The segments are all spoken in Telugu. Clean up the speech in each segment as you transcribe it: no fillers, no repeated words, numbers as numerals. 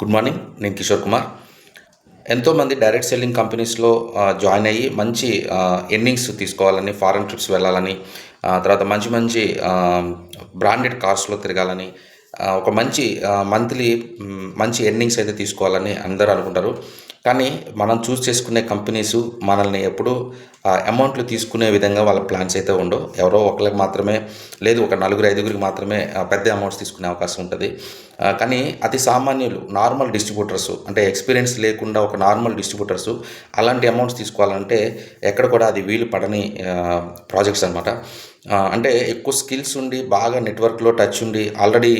Good morning. నేను కిషోర్ కుమార్. ఎంతోమంది డైరెక్ట్ సెల్లింగ్ కంపెనీస్లో జాయిన్ అయ్యి మంచి ఎర్నింగ్స్ తీసుకోవాలని, ఫారెన్ ట్రిప్స్ వెళ్ళాలని, తర్వాత మంచి మంచి బ్రాండెడ్ కార్స్లో తిరగాలని, ఒక మంచి మంత్లీ మంచి ఎర్నింగ్స్ అయితే తీసుకోవాలని అందరూ అనుకుంటారు. కానీ మనం చూస్ చేసుకునే కంపెనీసు మనల్ని ఎప్పుడూ అమౌంట్లు తీసుకునే విధంగా వాళ్ళ ప్లాన్స్ అయితే ఉండవు. ఎవరో ఒకరికి మాత్రమే, లేదు ఒక నలుగురు ఐదుగురికి మాత్రమే పెద్ద అమౌంట్స్ తీసుకునే అవకాశం ఉంటుంది. కానీ అతి సామాన్యులు, నార్మల్ డిస్ట్రిబ్యూటర్స్, అంటే ఎక్స్పీరియన్స్ లేకుండా ఒక నార్మల్ డిస్ట్రిబ్యూటర్స్ అలాంటి అమౌంట్స్ తీసుకోవాలంటే ఎక్కడ కూడా అది వీలు పడని ప్రాజెక్ట్స్ అనమాట. అంటే ఎక్కువ స్కిల్స్ ఉండి, బాగా నెట్వర్క్లో టచ్ ఉండి, ఆల్రెడీ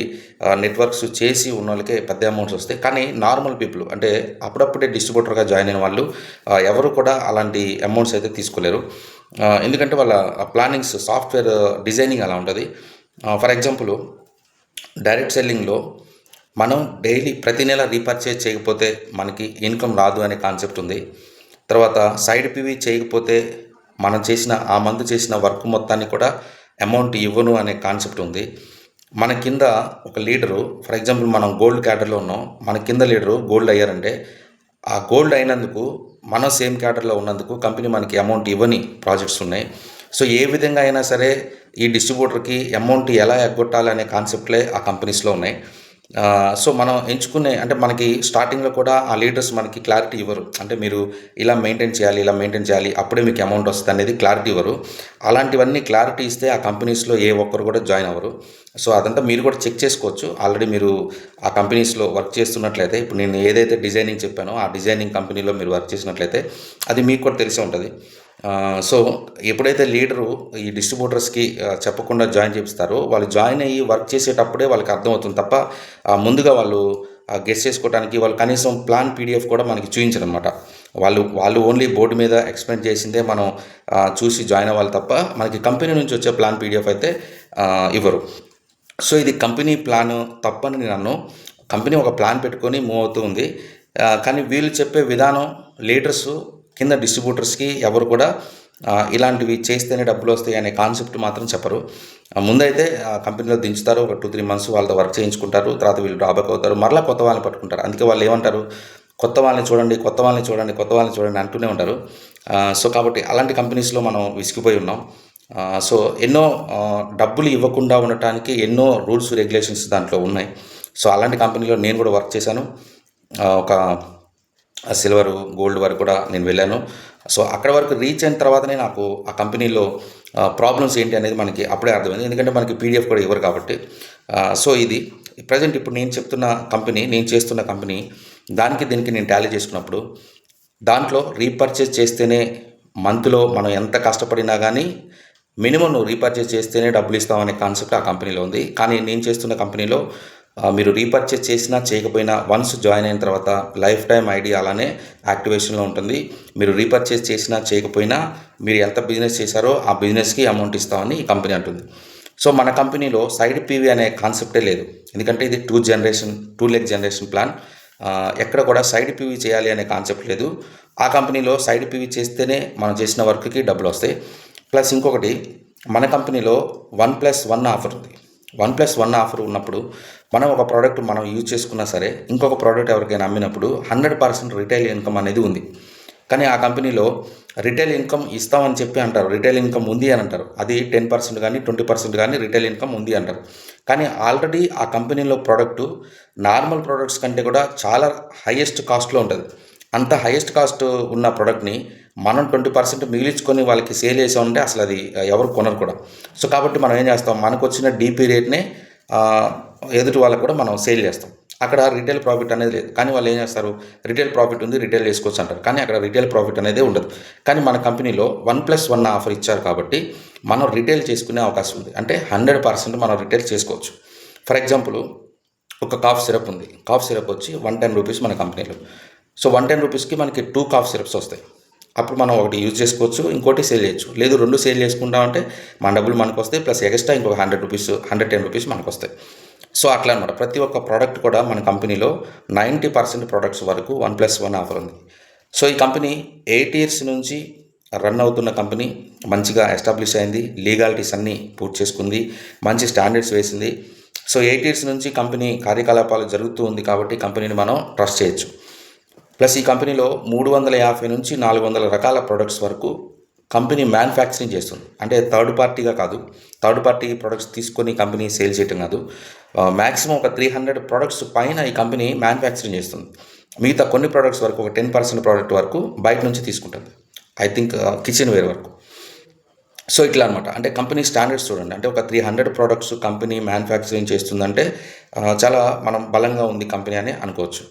నెట్వర్క్స్ చేసి ఉన్న వాళ్ళకే పెద్ద అమౌంట్స్ వస్తాయి. కానీ నార్మల్ పీపుల్, అంటే అప్పుడప్పుడే డిస్ట్రిబ్యూటర్గా జాయిన్ అయిన వాళ్ళు ఎవరు కూడా అలాంటి అమౌంట్స్ అయితే తీసుకోలేరు. ఎందుకంటే వాళ్ళ ప్లానింగ్స్, సాఫ్ట్వేర్ డిజైనింగ్ అలా ఉంటుంది. ఫర్ ఎగ్జాంపుల్, డైరెక్ట్ సెల్లింగ్లో మనం డైలీ ప్రతి నెల రీపర్చేజ్ చేయకపోతే మనకి ఇన్కమ్ రాదు అనే కాన్సెప్ట్ ఉంది. తర్వాత సైడ్ పివి చేయకపోతే మనం చేసిన ఆ మంత్ చేసిన వర్క్ మొత్తాన్ని కూడా అమౌంట్ ఇవ్వను అనే కాన్సెప్ట్ ఉంది. మన కింద ఒక లీడరు, ఫర్ ఎగ్జాంపుల్ మనం గోల్డ్ క్యాడర్లో ఉన్నాం, మన కింద లీడరు గోల్డ్ అయ్యారంటే ఆ గోల్డ్ అయినందుకు, మనం సేమ్ క్యాడర్లో ఉన్నందుకు కంపెనీ మనకి అమౌంట్ ఇవ్వని ప్రాజెక్ట్స్ ఉన్నాయి. సో ఏ విధంగా అయినా సరే ఈ డిస్ట్రిబ్యూటర్కి అమౌంట్ ఎలా ఎగ్గొట్టాలి అనే కాన్సెప్ట్లే ఆ కంపెనీస్లో ఉన్నాయి. సో మనం ఎంచుకునే, అంటే మనకి స్టార్టింగ్లో కూడా ఆ లీడర్స్ మనకి క్లారిటీ ఇవ్వరు. అంటే మీరు ఇలా మెయింటైన్ చేయాలి, ఇలా మెయింటైన్ చేయాలి, అప్పుడే మీకు అమౌంట్ వస్తుంది అనేది క్లారిటీ ఇవ్వరు. అలాంటివన్నీ క్లారిటీ ఇస్తే ఆ కంపెనీస్లో ఏ ఒక్కరు కూడా జాయిన్ అవ్వరు. సో అదంతా మీరు కూడా చెక్ చేసుకోవచ్చు. ఆల్రెడీ మీరు ఆ కంపెనీస్లో వర్క్ చేస్తున్నట్లయితే, ఇప్పుడు నేను ఏదైతే డిజైనింగ్ చెప్పానో ఆ డిజైనింగ్ కంపెనీలో మీరు వర్క్ చేసినట్లయితే అది మీకు కూడా తెలిసే ఉంటుంది. సో ఎప్పుడైతే లీడరు ఈ డిస్ట్రిబ్యూటర్స్కి చెప్పకుండా జాయిన్ చేపిస్తారో, వాళ్ళు జాయిన్ అయ్యి వర్క్ చేసేటప్పుడే వాళ్ళకి అర్థమవుతుంది తప్ప ముందుగా వాళ్ళు గెస్ చేసుకోవడానికి వాళ్ళు కనీసం ప్లాన్ పీడిఎఫ్ కూడా మనకి చూపించరనమాట. వాళ్ళు ఓన్లీ బోర్డు మీద ఎక్స్ప్లెయిన్ చేసిందే మనం చూసి జాయిన్ అవ్వాలి తప్ప మనకి కంపెనీ నుంచి వచ్చే ప్లాన్ పీడిఎఫ్ అయితే ఇవ్వరు. సో ఇది కంపెనీ ప్లాన్ తప్పని నేను అన్ను. కంపెనీ ఒక ప్లాన్ పెట్టుకొని మూవ్ అవుతూ ఉంది. కానీ వీళ్ళు చెప్పే విధానం, లీడర్స్ కింద డిస్ట్రిబ్యూటర్స్కి ఎవరు కూడా ఇలాంటివి చేస్తేనే డబ్బులు వస్తాయి అనే కాన్సెప్ట్ మాత్రం చెప్పరు. ముందైతే కంపెనీలో దించుతారు, ఒక 2-3 మంత్స్ వాళ్ళతో వర్క్ చేయించుకుంటారు, తర్వాత వీళ్ళు డ్రాబ్యాక్ అవుతారు, మరలా కొత్త వాళ్ళని పట్టుకుంటారు. అందుకే వాళ్ళు ఏమంటారు, కొత్త వాళ్ళని చూడండి, కొత్త వాళ్ళని చూడండి, కొత్త వాళ్ళని చూడండి అంటూనే ఉంటారు. సో కాబట్టి అలాంటి కంపెనీస్లో మనం విసిగిపోయి ఉన్నాం. సో ఎన్నో డబ్బులు ఇవ్వకుండా ఉండటానికి ఎన్నో రూల్స్, రెగ్యులేషన్స్ దాంట్లో ఉన్నాయి. సో అలాంటి కంపెనీలో నేను కూడా వర్క్ చేశాను. ఒక సిల్వర్, గోల్డ్ వరకు కూడా నేను వెళ్ళాను. సో అక్కడ వరకు రీచ్ అయిన తర్వాతనే నాకు ఆ కంపెనీలో ప్రాబ్లమ్స్ ఏంటి అనేది మనకి అప్పుడే అర్థమైంది. ఎందుకంటే మనకి పీడిఎఫ్ కూడా ఇవ్వరు కాబట్టి. సో ఇది ప్రజెంట్ ఇప్పుడు నేను చెప్తున్న కంపెనీ, నేను చేస్తున్న కంపెనీ, దానికి దీనికి నేను టాలీ చేసుకున్నప్పుడు దాంట్లో రీపర్చేజ్ చేస్తేనే మంత్లో మనం ఎంత కష్టపడినా కానీ మినిమం నువ్వు రీపర్చేజ్ చేస్తేనే డబ్బులు ఇస్తామనే కాన్సెప్ట్ ఆ కంపెనీలో ఉంది. కానీ నేను చేస్తున్న కంపెనీలో మీరు రీపర్చేజ్ చేసినా చేయకపోయినా వన్స్ జాయిన్ అయిన తర్వాత లైఫ్ టైం ఐడి అలానే యాక్టివేషన్లో ఉంటుంది. మీరు రీపర్చేజ్ చేసినా చేయకపోయినా మీరు ఎంత బిజినెస్ చేశారో ఆ బిజినెస్కి అమౌంట్ ఇస్తామని ఈ కంపెనీ అంటుంది. సో మన కంపెనీలో సైడ్ పీవీ అనే కాన్సెప్టే లేదు. ఎందుకంటే ఇది టూ లెగ్ జనరేషన్ ప్లాన్. ఎక్కడ కూడా సైడ్ పీవీ చేయాలి అనే కాన్సెప్ట్ లేదు. ఆ కంపెనీలో సైడ్ పీవీ చేస్తేనే మనం చేసిన వర్క్కి డబ్బులు వస్తాయి. ప్లస్ ఇంకొకటి, మన కంపెనీలో 1+1 ఆఫర్ ఉంది. 1+1 ఆఫర్ ఉన్నప్పుడు మనం ఒక ప్రోడక్ట్ మనం యూజ్ చేసుకున్నా సరే, ఇంకొక ప్రోడక్ట్ ఎవరికైనా అమ్మినప్పుడు 100% రిటైల్ ఇన్కమ్ అనేది ఉంది. కానీ ఆ కంపెనీలో రిటైల్ ఇన్కమ్ ఇస్తామని చెప్పి అంటారు, రిటైల్ ఇన్కమ్ ఉంది అని అంటారు. అది 10% కానీ 20% కానీ రిటైల్ ఇన్కమ్ ఉంది అంటారు. కానీ ఆల్రెడీ ఆ కంపెనీలో ప్రోడక్టు నార్మల్ ప్రోడక్ట్స్ కంటే కూడా చాలా హైయెస్ట్ కాస్ట్లో ఉంటుంది. అంత హైయెస్ట్ కాస్ట్ ఉన్న ప్రోడక్ట్ని మనం 20% మిగిలించుకొని వాళ్ళకి సేల్ చేసామంటే అసలు అది ఎవరు కొనరు కూడా. సో కాబట్టి మనం ఏం చేస్తాం, మనకు వచ్చిన డీపీ రేట్నే ఎదుటి వాళ్ళకు కూడా మనం సేల్ చేస్తాం. అక్కడ రిటైల్ ప్రాఫిట్ అనేది లేదు. కానీ వాళ్ళు ఏం చేస్తారు, రిటైల్ ప్రాఫిట్ ఉంది, రిటైల్ చేసుకోవచ్చు అంటారు. కానీ అక్కడ రిటైల్ ప్రాఫిట్ అనేది ఉండదు. కానీ మన కంపెనీలో 1+1 ఆఫర్ ఇచ్చారు కాబట్టి మనం రిటైల్ చేసుకునే అవకాశం ఉంది. అంటే 100% మనం రిటైల్ చేసుకోవచ్చు. ఫర్ ఎగ్జాంపుల్, ఒక కాఫ్ సిరప్ ఉంది. కాఫ్ సిరప్ వచ్చి 110 రూపీస్ మన కంపెనీలో. సో 110 రూపీస్కి మనకి 2 కాఫ్ సిరప్స్ వస్తాయి. అప్పుడు మనం ఒకటి యూజ్ చేసుకోవచ్చు, ఇంకోటి సేల్ చేయొచ్చు. లేదు 2 సేల్ చేసుకుంటామంటే మన డబ్బులు మనకు వస్తాయి, ప్లస్ ఎక్స్ట్రా ఇంకొక 110 రూపీస్ మనకు వస్తాయి. సో అట్లా అనమాట. ప్రతి ఒక్క ప్రోడక్ట్ కూడా మన కంపెనీలో 90% ప్రోడక్ట్స్ వరకు 1+1 ఆఫర్ ఉంది. సో ఈ కంపెనీ 8 years నుంచి రన్ అవుతున్న కంపెనీ, మంచిగా ఎస్టాబ్లిష్ అయింది, లీగాలిటీస్ అన్నీ పూర్తి చేసుకుంది, మంచి స్టాండర్డ్స్ వేసింది. సో 8 ఇయర్స్ నుంచి కంపెనీ కార్యకలాపాలు జరుగుతూ ఉంది కాబట్టి కంపెనీని మనం ట్రస్ట్ చేయొచ్చు. ప్లస్ ఈ కంపెనీలో 350 నుంచి 400 రకాల ప్రొడక్ట్స్ వరకు కంపెనీ మ్యానుఫ్యాక్చరింగ్ చేస్తుంది. అంటే థర్డ్ పార్టీగా కాదు, థర్డ్ పార్టీ ప్రొడక్ట్స్ తీసుకొని కంపెనీ సేల్ చేయటం కాదు. మ్యాక్సిమం ఒక 300 ప్రొడక్ట్స్ పైన ఈ కంపెనీ మ్యానుఫ్యాక్చరింగ్ చేస్తుంది. మిగతా కొన్ని ప్రొడక్ట్స్ వరకు ఒక 10% ప్రోడక్ట్ వరకు బయట నుంచి తీసుకుంటుంది. ఐ థింక్ కిచెన్ వేర్ వరకు. సో ఇట్లా అనమాట. అంటే కంపెనీ స్టాండర్డ్స్ చూడండి. అంటే ఒక 300 ప్రోడక్ట్స్ కంపెనీ మ్యానుఫ్యాక్చరింగ్ చేస్తుందంటే చాలా మనం బలంగా ఉంది కంపెనీ అని అనుకోవచ్చు.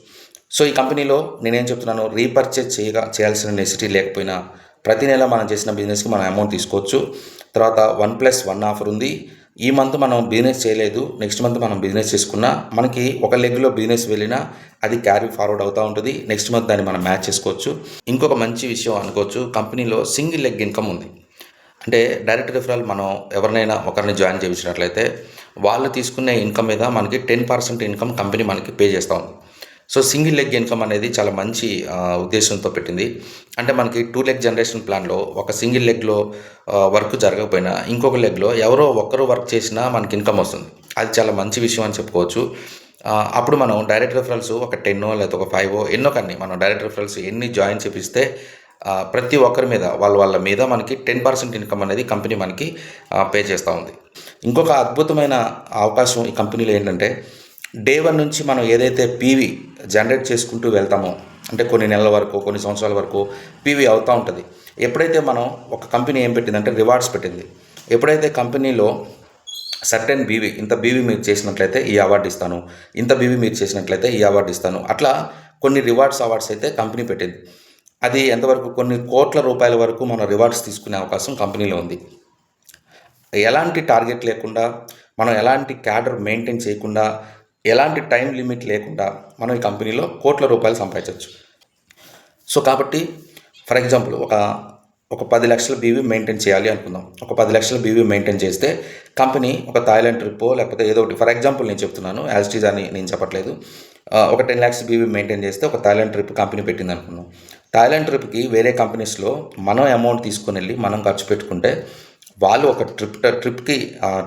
సో ఈ కంపెనీలో నేనేం చెప్తున్నాను, రీపర్చేజ్ చేయాల్సిన నెసిటీ లేకపోయినా ప్రతి నెల మనం చేసిన బిజినెస్కి మనం అమౌంట్ తీసుకోవచ్చు. తర్వాత 1+1 ఆఫర్ ఉంది. ఈ మంత్ మనం బిజినెస్ చేయలేదు, నెక్స్ట్ మంత్ మనం బిజినెస్ చేసుకున్నా మనకి ఒక లెగ్లో బిజినెస్ వెళ్ళినా అది క్యారీ ఫార్వర్డ్ అవుతూ ఉంటుంది. నెక్స్ట్ మంత్ దాన్ని మనం మ్యాచ్ చేసుకోవచ్చు. ఇంకొక మంచి విషయం అనుకోవచ్చు, కంపెనీలో సింగిల్ లెగ్ ఇన్కమ్ ఉంది. అంటే డైరెక్ట్ రిఫరల్ మనం ఎవరినైనా ఒకరిని జాయిన్ చేయించినట్లయితే వాళ్ళు తీసుకునే ఇన్కమ్ మీద మనకి 10% ఇన్కమ్ కంపెనీ మనకి పే చేస్తూ ఉంది. సో సింగిల్ లెగ్ ఇన్కమ్ అనేది చాలా మంచి ఉద్దేశంతో పెట్టింది. అంటే మనకి 2 లెగ్ జనరేషన్ ప్లాన్లో ఒక సింగిల్ లెగ్లో వర్క్ జరగకపోయినా ఇంకొక లెగ్లో ఎవరో ఒక్కరు వర్క్ చేసినా మనకి ఇన్కమ్ వస్తుంది. అది చాలా మంచి విషయం అని చెప్పుకోవచ్చు. అప్పుడు మనం డైరెక్ట్ రిఫరల్స్ ఒక 10 లేకపోతే ఒక 5 ఎన్నో కానీ మనం డైరెక్ట్ రిఫరల్స్ ఎన్ని జాయిన్ చేపిస్తే ప్రతి ఒక్కరి మీద వాళ్ళ మీద మనకి 10% ఇన్కమ్ అనేది కంపెనీ మనకి పే చేస్తూ ఉంది. ఇంకొక అద్భుతమైన అవకాశం ఈ కంపెనీలో ఏంటంటే డే 1 నుంచి మనం ఏదైతే పీవీ జనరేట్ చేసుకుంటూ వెళ్తామో, అంటే కొన్ని నెలల వరకు కొన్ని సంవత్సరాల వరకు పీవీ అవుతూ ఉంటుంది. ఎప్పుడైతే మనం ఒక కంపెనీ ఏం పెట్టిందంటే రివార్డ్స్ పెట్టింది. ఎప్పుడైతే కంపెనీలో సర్టెన్ బీవీ, ఇంత బీవీ మీరు చేసినట్లయితే ఈ అవార్డు ఇస్తాను, ఇంత బీవీ మీరు చేసినట్లయితే ఈ అవార్డు ఇస్తాను, అట్లా కొన్ని అవార్డ్స్ అయితే కంపెనీ పెట్టింది. అది ఎంతవరకు కొన్ని కోట్ల రూపాయల వరకు మనం రివార్డ్స్ తీసుకునే అవకాశం కంపెనీలో ఉంది. ఎలాంటి టార్గెట్ లేకుండా, మనం ఎలాంటి క్యాడర్ మెయింటైన్ చేయకుండా, ఎలాంటి టైం లిమిట్ లేకుండా మనం ఈ కంపెనీలో కోట్ల రూపాయలు సంపాదించవచ్చు. సో కాబట్టి ఫర్ ఎగ్జాంపుల్ ఒక 10 లక్షల బీవీ మెయింటైన్ చేయాలి అనుకుందాం. ఒక 10 లక్షల బీవీ మెయింటైన్ చేస్తే కంపెనీ ఒక థాయిలాండ్ ట్రిప్పో లేకపోతే ఏదో ఒకటి, ఫర్ ఎగ్జాంపుల్ నేను చెప్తున్నాను, యాజ్ ఇట్ ఈజ్ అని నేను చెప్పట్లేదు. ఒక 10 lakhs బీవీ మెయింటైన్ చేస్తే ఒక థాయిలాండ్ ట్రిప్ కంపెనీ పెట్టింది అనుకున్నాం. థాయిలాండ్ ట్రిప్కి వేరే కంపెనీస్లో మనం అమౌంట్ తీసుకొని వెళ్ళి మనం ఖర్చు పెట్టుకుంటే వాళ్ళు ఒక ట్రిప్కి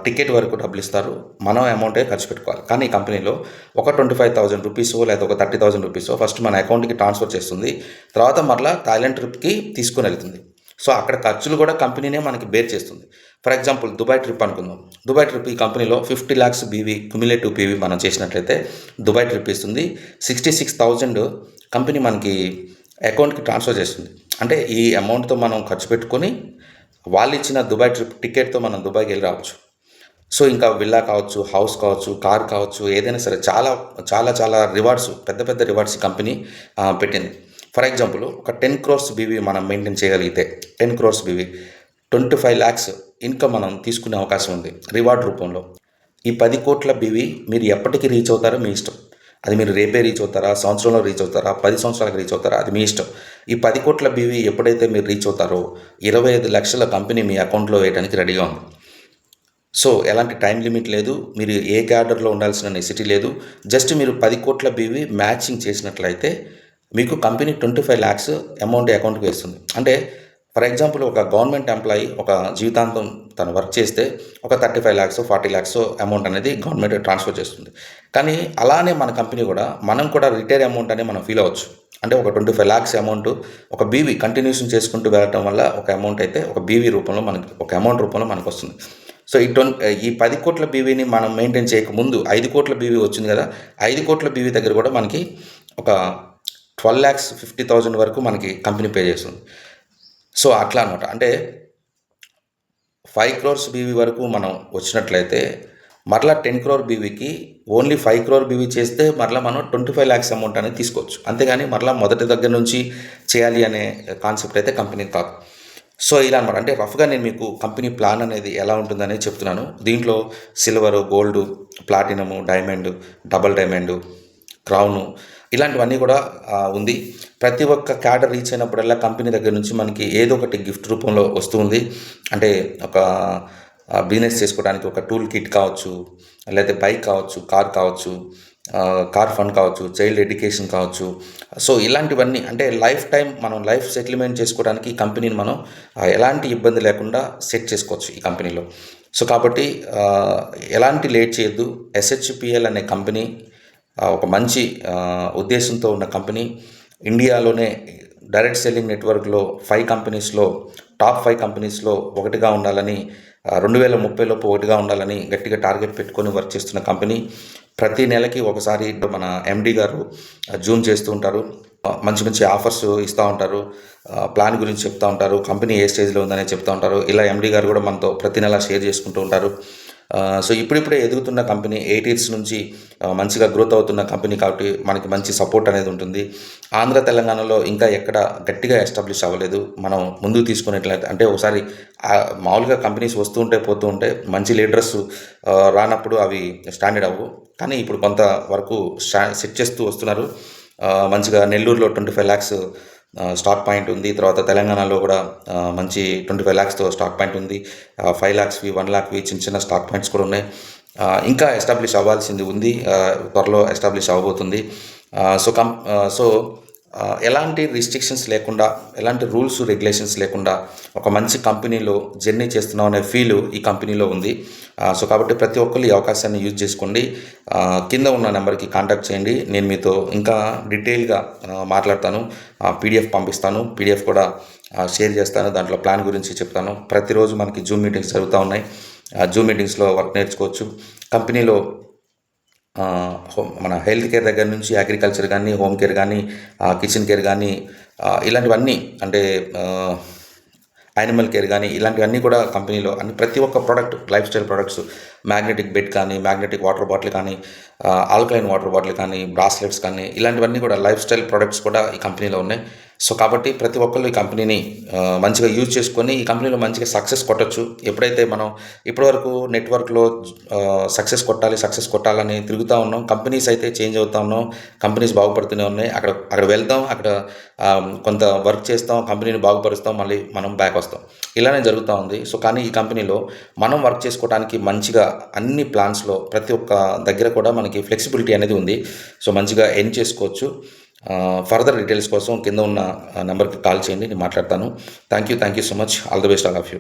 టికెట్ వరకు డబ్బులు ఇస్తారు, మనం అమౌంటే ఖర్చు పెట్టుకోవాలి. కానీ ఈ కంపెనీలో ఒక 25,000 రూపీసో లేదా ఒక 30,000 రూపీసో ఫస్ట్ మన అకౌంట్కి ట్రాన్స్ఫర్ చేస్తుంది, తర్వాత మరలా థాయిలాండ్ ట్రిప్కి తీసుకొని వెళ్తుంది. సో అక్కడ ఖర్చులు కూడా కంపెనీనే మనకి బేర్ చేస్తుంది. ఫర్ ఎగ్జాంపుల్ దుబాయ్ ట్రిప్ అనుకుందాం. దుబాయ్ ట్రిప్ ఈ కంపెనీలో 50 lakhs బీవీ క్యుములేటివ్ పీవీ మనం చేసినట్లయితే దుబాయ్ ట్రిప్ ఇస్తుంది. 66,000 కంపెనీ మనకి అకౌంట్కి ట్రాన్స్ఫర్ చేస్తుంది. అంటే ఈ అమౌంట్తో మనం ఖర్చు పెట్టుకొని వాళ్ళు ఇచ్చిన దుబాయ్ ట్రిప్ టికెట్తో మనం దుబాయ్కి వెళ్ళి రావచ్చు. సో ఇంకా విల్లా కావచ్చు, హౌస్ కావచ్చు, కార్ కావచ్చు, ఏదైనా సరే చాలా చాలా చాలా రివార్డ్స్, పెద్ద పెద్ద రివార్డ్స్ కంపెనీ పెట్టింది. ఫర్ ఎగ్జాంపుల్ ఒక 10 crores బీవీ మనం మెయింటైన్ చేయగలిగితే 10 crores బీవీ 25 lakhs ఇన్కమ్ మనం తీసుకునే అవకాశం ఉంది రివార్డ్ రూపంలో. ఈ 10 కోట్ల బీవీ మీరు ఎప్పటికీ రీచ్ అవుతారో మీ ఇష్టం. అది మీరు రేపే రీచ్ అవుతారా, సంవత్సరంలో రీచ్ అవుతారా, 10 సంవత్సరాలకు రీచ్ అవుతారా, అది మీ ఇష్టం. ఈ 10 కోట్ల బీవీ ఎప్పుడైతే మీరు రీచ్ అవుతారో 25 లక్షల కంపెనీ మీ అకౌంట్లో వేయడానికి రెడీగా ఉంది. సో ఎలాంటి టైం లిమిట్ లేదు, మీరు ఏ క్యాడర్లో ఉండాల్సిన నెసిటీ లేదు. జస్ట్ మీరు 10 కోట్ల బీవీ మ్యాచింగ్ చేసినట్లయితే మీకు కంపెనీ 25 lakhs అమౌంట్ అకౌంట్కి వేస్తుంది. అంటే ఫర్ ఎగ్జాంపుల్ ఒక గవర్నమెంట్ ఎంప్లాయీ ఒక జీవితాంతం తను వర్క్ చేస్తే ఒక 35 lakhs 40 lakhs అమౌంట్ అనేది గవర్నమెంట్ ట్రాన్స్ఫర్ చేస్తుంది. కానీ అలానే మన కంపెనీ కూడా మనం కూడా రిటైర్ అమౌంట్ అని మనం ఫీల్ అవ్వచ్చు. అంటే ఒక 25 lakhs అమౌంట్ ఒక బీవీ కంటిన్యూషన్ చేసుకుంటూ వెళ్ళటం వల్ల ఒక అమౌంట్ అయితే ఒక బీవీ రూపంలో మనకి ఒక అమౌంట్ రూపంలో మనకు వస్తుంది. సో ఈ 10 కోట్ల బీవీని మనం మెయింటైన్ చేయకముందు 5 కోట్ల బీవీ వచ్చింది కదా, 5 కోట్ల బీవీ దగ్గర కూడా మనకి ఒక 12,50,000 వరకు మనకి కంపెనీ పే చేస్తుంది. సో అట్లా అనమాట. అంటే 5 crores బీవీ వరకు మనం వచ్చినట్లయితే మరలా 10 crore బీవీకి ఓన్లీ 5 crore బీవీ చేస్తే మరలా మనం 25 lakhs అమౌంట్ అనేది తీసుకోవచ్చు. అంతేగాని మరలా మొదటి దగ్గర నుంచి చేయాలి అనే కాన్సెప్ట్ అయితే కంపెనీ కాదు. సో ఇలా అనమాట. అంటే రఫ్గా నేను మీకు కంపెనీ ప్లాన్ అనేది ఎలా ఉంటుందనేది చెప్తున్నాను. దీంట్లో silver, gold, platinum, diamond, double diamond, crown ఇలాంటివన్నీ కూడా ఉంది. ప్రతి ఒక్క క్యాడర్ రీచ్ అయినప్పుడల్లా కంపెనీ దగ్గర నుంచి మనకి ఏదో ఒకటి గిఫ్ట్ రూపంలో వస్తుంది. అంటే ఒక బిజినెస్ చేసుకోవడానికి ఒక టూల్ కిట్ కావచ్చు, లేకపోతే బైక్ కావచ్చు, కార్ కావచ్చు, కార్ ఫండ్ కావచ్చు, చైల్డ్ ఎడ్యుకేషన్ కావచ్చు. సో ఇలాంటివన్నీ అంటే లైఫ్ టైం మనం లైఫ్ సెటిల్మెంట్ చేసుకోవడానికి ఈ కంపెనీని మనం ఎలాంటి ఇబ్బంది లేకుండా సెట్ చేసుకోవచ్చు ఈ కంపెనీలో. సో కాబట్టి ఎలాంటి లేట్ చేయొద్దు. ఎస్హెచ్పిఎల్ అనే కంపెనీ ఒక మంచి ఉద్దేశంతో ఉన్న కంపెనీ. ఇండియాలోనే డైరెక్ట్ సెల్లింగ్ నెట్వర్క్లో 5 కంపెనీస్లో టాప్ 5 కంపెనీస్లో ఒకటిగా ఉండాలని 2030 లోపు ఒకటిగా ఉండాలని గట్టిగా టార్గెట్ పెట్టుకొని వర్క్ చేస్తున్న కంపెనీ. ప్రతి నెలకి ఒకసారి మన ఎండి గారు జూమ్ చేస్తూ ఉంటారు. మంచి మంచి ఆఫర్స్ ఇస్తూ ఉంటారు. ప్లాన్ గురించి చెప్తూ ఉంటారు. కంపెనీ ఏ స్టేజ్లో ఉందని చెప్తూ ఉంటారు. ఇలా ఎండి గారు కూడా మనతో ప్రతి నెల షేర్ చేసుకుంటూ ఉంటారు. సో ఇప్పుడిప్పుడే ఎదుగుతున్న కంపెనీ 8 ఇయర్స్ నుంచి మంచిగా గ్రోత్ అవుతున్న కంపెనీ కాబట్టి మనకి మంచి సపోర్ట్ అనేది ఉంటుంది. ఆంధ్ర తెలంగాణలో ఇంకా ఎక్కడ గట్టిగా ఎస్టాబ్లిష్ అవ్వలేదు. మనం ముందుకు తీసుకునేట్లయితే అంటే ఒకసారి మామూలుగా కంపెనీస్ వస్తూ ఉంటే పోతూ ఉంటే మంచి లీడర్స్ రానప్పుడు అవి స్టాండర్డ్ అవ్వు. కానీ ఇప్పుడు కొంత వరకు సెట్ చేస్తూ వస్తున్నారు. మంచిగా నెల్లూరులో 25 lakhs స్టాక్ పాయింట్ ఉంది. తర్వాత తెలంగాణలో కూడా మంచి 25 lakhsతో స్టాక్ పాయింట్ ఉంది. 5 lakhsవి 1 lakhవి చిన్న చిన్న స్టాక్ పాయింట్స్ కూడా ఉన్నాయి. ఇంకా ఎస్టాబ్లిష్ అవ్వాల్సింది ఉంది. త్వరలో ఎస్టాబ్లిష్ అవ్వబోతుంది. సో ఎలాంటి రిస్ట్రిక్షన్స్ లేకుండా, ఎలాంటి రూల్స్ రెగ్యులేషన్స్ లేకుండా ఒక మంచి కంపెనీలో జర్నీ చేస్తున్నాం అనే ఫీల్ ఈ కంపెనీలో ఉంది. సో కాబట్టి ప్రతి ఒక్కరు ఈ అవకాశాన్ని యూజ్ చేసుకోండి. కింద ఉన్న నెంబర్కి కాంటాక్ట్ చేయండి. నేను మీతో ఇంకా డీటెయిల్గా మాట్లాడతాను. పీడిఎఫ్ పంపిస్తాను. పీడిఎఫ్ కూడా షేర్ చేస్తాను. దాంట్లో ప్లాన్ గురించి చెప్తాను. ప్రతిరోజు మనకి జూమ్ మీటింగ్స్ జరుగుతూ ఉన్నాయి. జూమ్ మీటింగ్స్లో వర్క్ నేర్చుకోవచ్చు. కంపెనీలో మన హెల్త్ కేర్ దగ్గర నుంచి అగ్రికల్చర్ కానీ, హోమ్ కేర్ కానీ, కిచెన్ కేర్ కానీ, ఇలాంటివన్నీ అంటే యానిమల్ కేర్ కానీ ఇలాంటివన్నీ కూడా కంపెనీలో ప్రతి ఒక్క product, life style products, magnetic bed కానీ, మ్యాగ్నెటిక్ వాటర్ బాటిల్ కానీ, ఆల్కలైన్ వాటర్ బాటిల్ కానీ, బ్రాస్లెట్స్ కానీ ఇలాంటివన్నీ కూడా లైఫ్ స్టైల్ ప్రొడక్ట్స్ కూడా ఈ కంపెనీలో ఉన్నాయి. సో కాబట్టి ప్రతి ఒక్కళ్ళు ఈ కంపెనీని మంచిగా యూజ్ చేసుకొని ఈ కంపెనీలో మంచిగా సక్సెస్ కొట్టచ్చు. ఎప్పుడైతే మనం ఇప్పటివరకు నెట్వర్క్లో సక్సెస్ కొట్టాలని తిరుగుతూ ఉన్నాం. కంపెనీస్ అయితే చేంజ్ అవుతూ ఉన్నాం. కంపెనీస్ బాగుపడుతూనే ఉన్నాయి. అక్కడ వెళ్తాం, అక్కడ కొంత వర్క్ చేస్తాం, కంపెనీని బాగుపరుస్తాం, మళ్ళీ మనం బ్యాక్ వస్తాం. ఇలానే జరుగుతూ ఉంది. సో కానీ ఈ కంపెనీలో మనం వర్క్ చేసుకోవడానికి మంచిగా అన్ని ప్లాన్స్లో ప్రతి ఒక్క దగ్గర కూడా మనకి ఫ్లెక్సిబిలిటీ అనేది ఉంది. సో మంచిగా ఎర్న్ చేసుకోవచ్చు. ఫర్దర్ డీటెయిల్స్ కోసం కింద ఉన్న నెంబర్కి కాల్ చేయండి, నేను మాట్లాడతాను. Thank you so much. All the best all of you.